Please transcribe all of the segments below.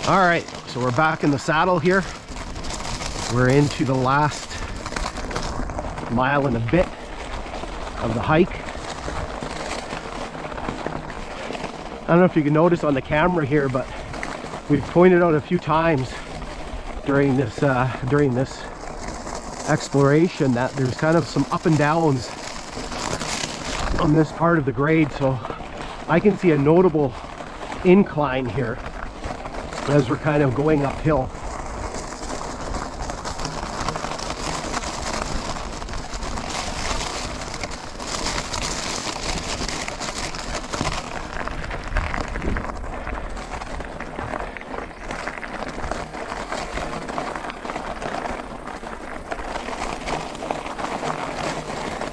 All right, so we're back in the saddle here. We're into the last mile and a bit of the hike. I don't know if you can notice on the camera here, but we've pointed out a few times during this exploration that there's kind of some up and downs on this part of the grade. So I can see a notable incline here as we're kind of going uphill.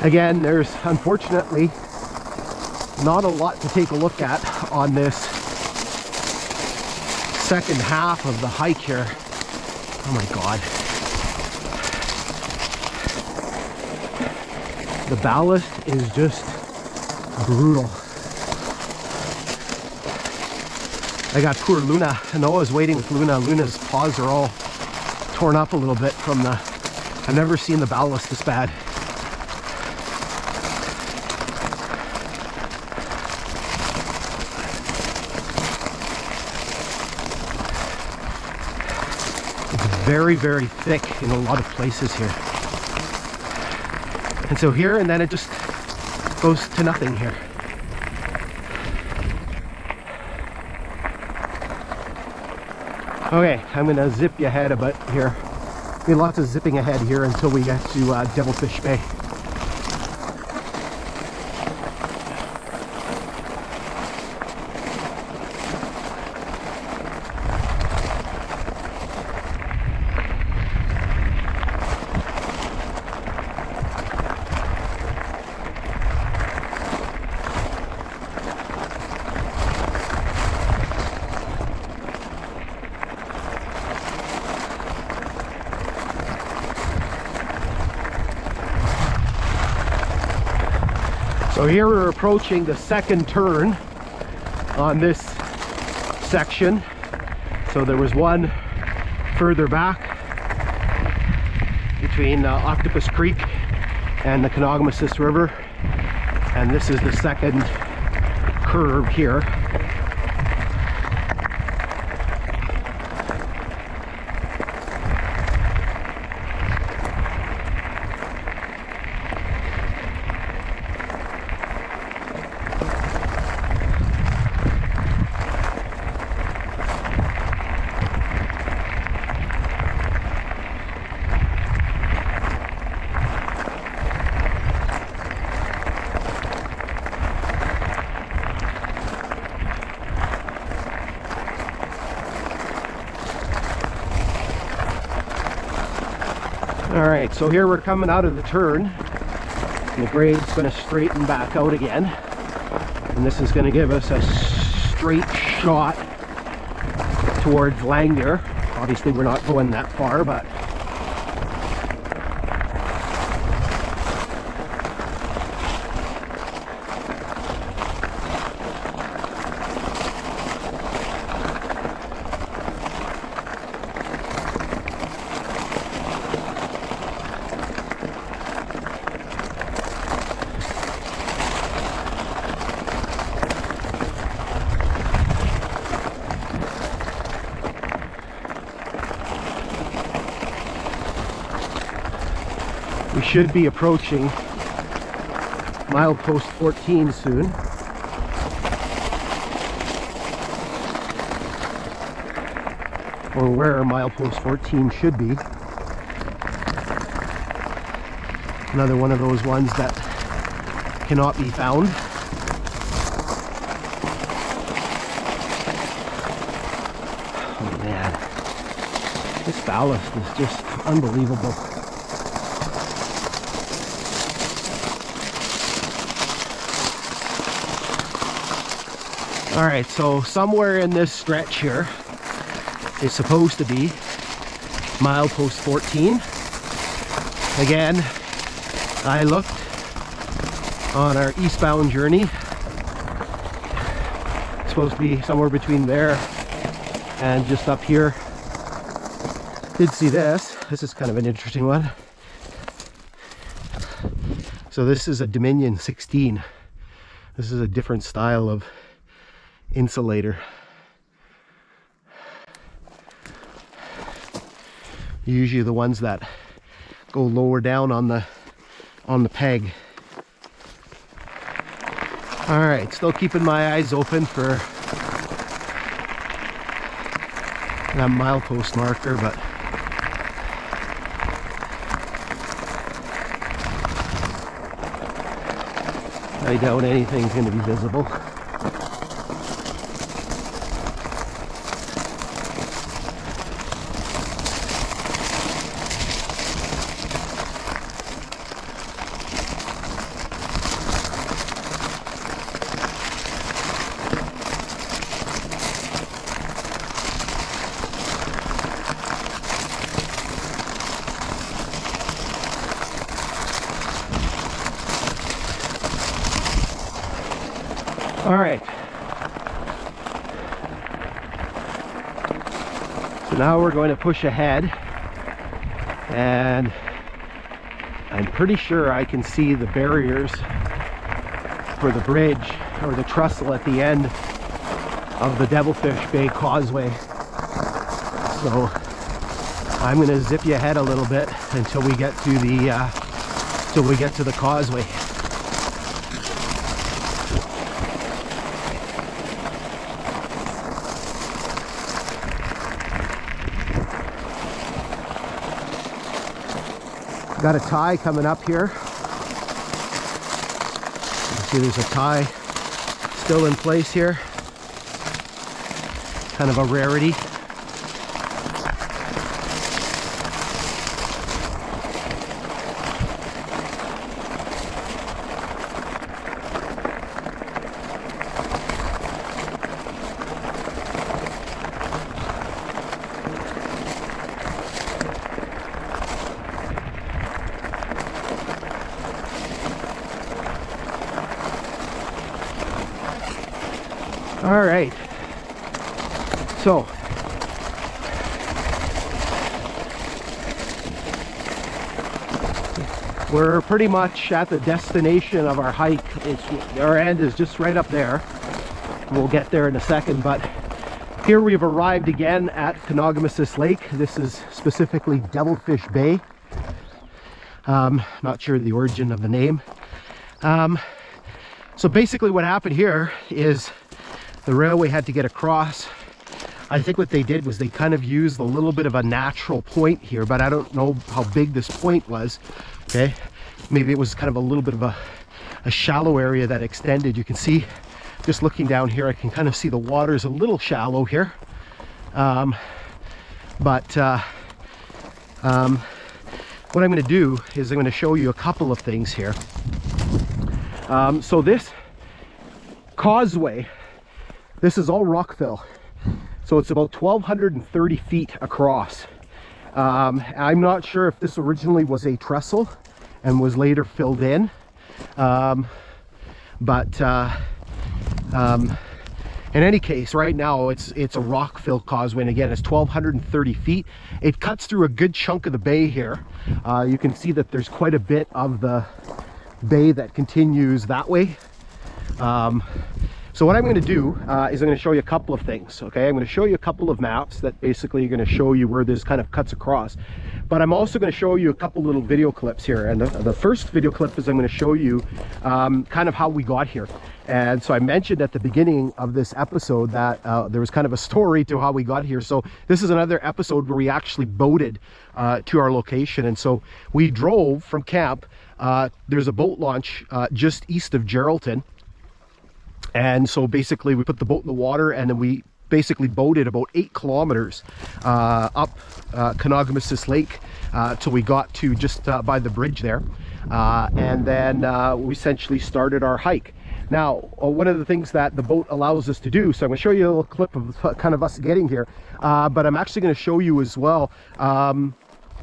Again, there's unfortunately not a lot to take a look at on this second half of the hike here. Oh my God. The ballast is just brutal. I got poor Luna. Noah's waiting with Luna. Luna's paws are all torn up a little bit from the... I've never seen the ballast this bad. Very, very thick in a lot of places here. And so here, and then it just goes to nothing here. Okay, I'm gonna zip you ahead a bit here. Be lots of zipping ahead here until we get to Devilfish Bay. So here we're approaching the second turn on this section. So there was one further back between Octopus Creek and the Kenogamsis River, and this is the second curve here. Alright, so here we're coming out of the turn. The grade's going to straighten back out again. And this is going to give us a straight shot towards Langmuir. Obviously we're not going that far, but we should be approaching milepost 14 soon. Or where milepost 14 should be. Another one of those ones that cannot be found. Oh man, this ballast is just unbelievable. All right, so somewhere in this stretch here is supposed to be milepost 14. Again, I looked on our eastbound journey. It's supposed to be somewhere between there And just up here, did see this. This is kind of an interesting one. So this is a Dominion 16. This is a different style of insulator. Usually the ones that go lower down on the peg. All right, still keeping my eyes open for that milepost marker, but I doubt anything's going to be visible. All right, so now we're going to push ahead, and I'm pretty sure I can see the barriers for the bridge or the trestle at the end of the Devilfish Bay causeway. So I'm going to zip you ahead a little bit until we get to the causeway. Got a tie coming up here. You see there's a tie still in place here. Kind of a rarity. All right, so we're pretty much at the destination of our hike. Our end is just right up there. We'll get there in a second, but here we've arrived again at Kenogamisis Lake. This is specifically Devilfish Bay. Not sure the origin of the name. So basically what happened here is the railway had to get across. I think what they did was they kind of used a little bit of a natural point here, but I don't know how big this point was. Okay, maybe it was kind of a little bit of a shallow area that extended. You can see, just looking down here, I can kind of see the water's a little shallow here. What I'm going to do is I'm going to show you a couple of things here. So this causeway, this is all rock fill, so it's about 1,230 feet across. I'm not sure if this originally was a trestle and was later filled in, in any case, right now it's a rock fill causeway, and again, it's 1,230 feet. It cuts through a good chunk of the bay here. You can see that there's quite a bit of the bay that continues that way. So what I'm going to do is I'm going to show you a couple of things. Okay, I'm going to show you a couple of maps that basically are going to show you where this kind of cuts across, but I'm also going to show you a couple little video clips here. And the first video clip is I'm going to show you kind of how we got here. And so I mentioned at the beginning of this episode that there was kind of a story to how we got here. So this is another episode where we actually boated to our location. And so we drove from camp. There's a boat launch just east of Geraldton. And so basically we put the boat in the water, and then we basically boated about 8 kilometers up Kenogamisis Lake till we got to just by the bridge there. And then we essentially started our hike. Now, one of the things that the boat allows us to do, so I'm going to show you a little clip of kind of us getting here, but I'm actually going to show you as well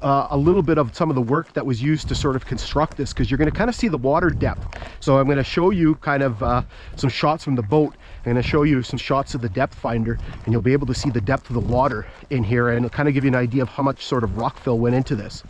a little bit of some of the work that was used to sort of construct this, because you're going to kind of see the water depth. So I'm going to show you kind of some shots from the boat I'm going to show you some shots of the depth finder, and you'll be able to see the depth of the water in here, and it'll kind of give you an idea of how much sort of rock fill went into this.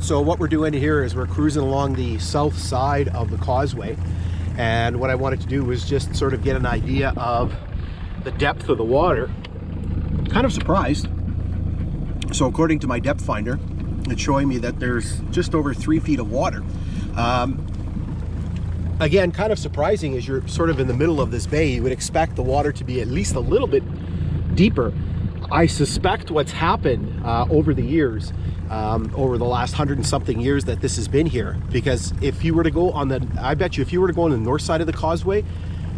So what we're doing here is we're cruising along the south side of the causeway, and what I wanted to do was just sort of get an idea of the depth of the water. Kind of surprised. So according to my depth finder, it's showing me that there's just over 3 feet of water. Again, kind of surprising as you're sort of in the middle of this bay. You would expect the water to be at least a little bit deeper. I suspect what's happened over the years, over the last 100 and something years that this has been here, because if you were to go on the, I bet you if you were to go on the north side of the causeway,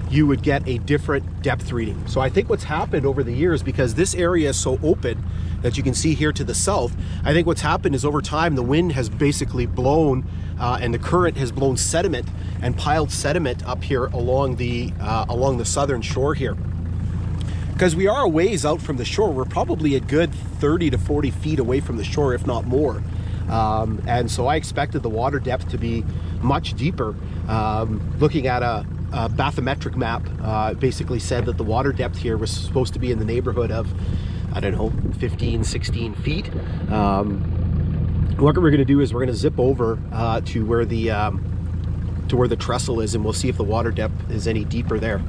you would get a different depth reading. So I think what's happened over the years, because this area is so open that you can see here to the south, I think what's happened is over time the wind has basically blown and the current has blown sediment and piled sediment up here along the southern shore here. Because we are a ways out from the shore, we're probably a good 30 to 40 feet away from the shore, if not more. And so I expected the water depth to be much deeper. Looking at a bathymetric map, basically said that the water depth here was supposed to be in the neighborhood of, I don't know, 15, 16 feet. What we're going to do is we're going to zip over to where the trestle is, and we'll see if the water depth is any deeper there.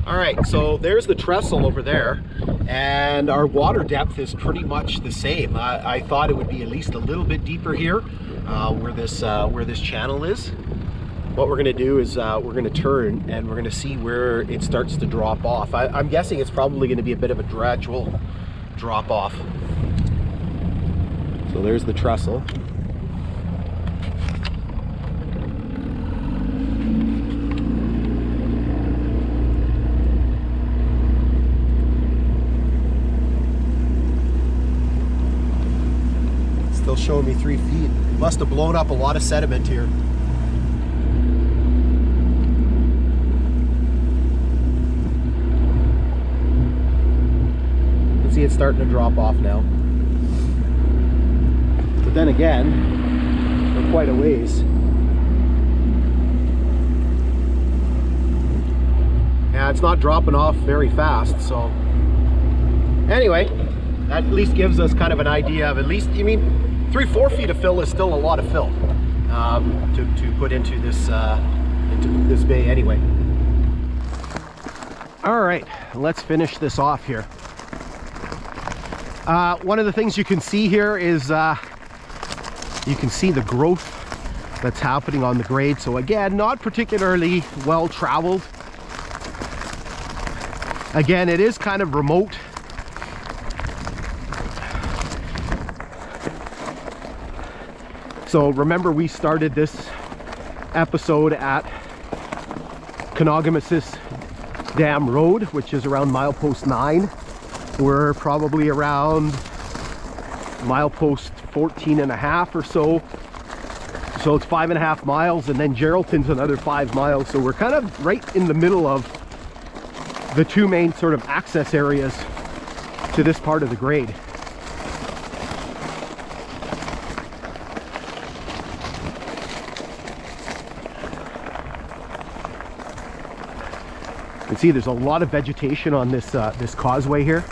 All right, so there's the trestle over there, and our water depth is pretty much the same. I thought it would be at least a little bit deeper here, where this channel is. What we're going to do is we're going to turn and we're going to see where it starts to drop off. I'm guessing it's probably going to be a bit of a gradual drop off. So there's the trestle. Still showing me 3 feet. Must have blown up a lot of sediment here. You can see it's starting to drop off now. But then again, we're quite a ways. Yeah, it's not dropping off very fast, so anyway, that at least gives us kind of an idea of, at least, I mean, 3-4 feet of fill is still a lot of fill to put into this bay anyway. All right, let's finish this off here. One of the things you can see here is you can see the growth that's happening on the grade. So again, not particularly well traveled. Again, it is kind of remote. So remember, we started this episode at Kenogamisis Dam Road, which is around milepost 9. We're probably around milepost 14.5 or so. So it's 5.5 miles, and then Geraldton's another 5 miles. So we're kind of right in the middle of the two main sort of access areas to this part of the grade. You can see there's a lot of vegetation on this this causeway here.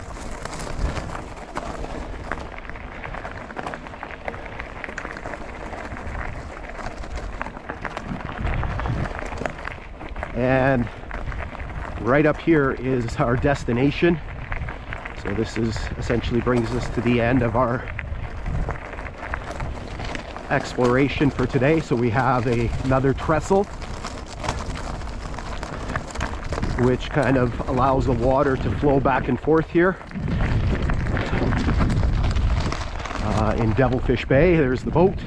and right up here is our destination. So this is essentially brings us to the end of our exploration for today. So we have another trestle, which kind of allows the water to flow back and forth here. In Devilfish Bay, there's the boat.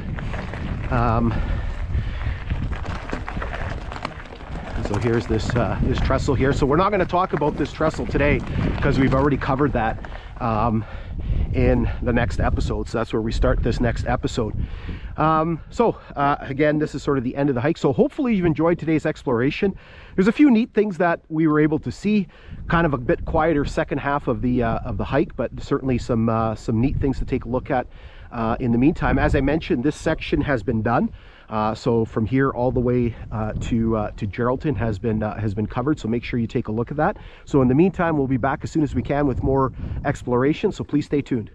So here's this this trestle here. So we're not going to talk about this trestle today because we've already covered that in the next episode. So that's where we start this next episode. Again, this is sort of the end of the hike. So hopefully you've enjoyed today's exploration. There's a few neat things that we were able to see. Kind of a bit quieter second half of the hike, but certainly some neat things to take a look at. In the meantime, as I mentioned, this section has been done. So from here all the way to Geraldton has been covered. So make sure you take a look at that. So in the meantime, we'll be back as soon as we can with more exploration. So please stay tuned.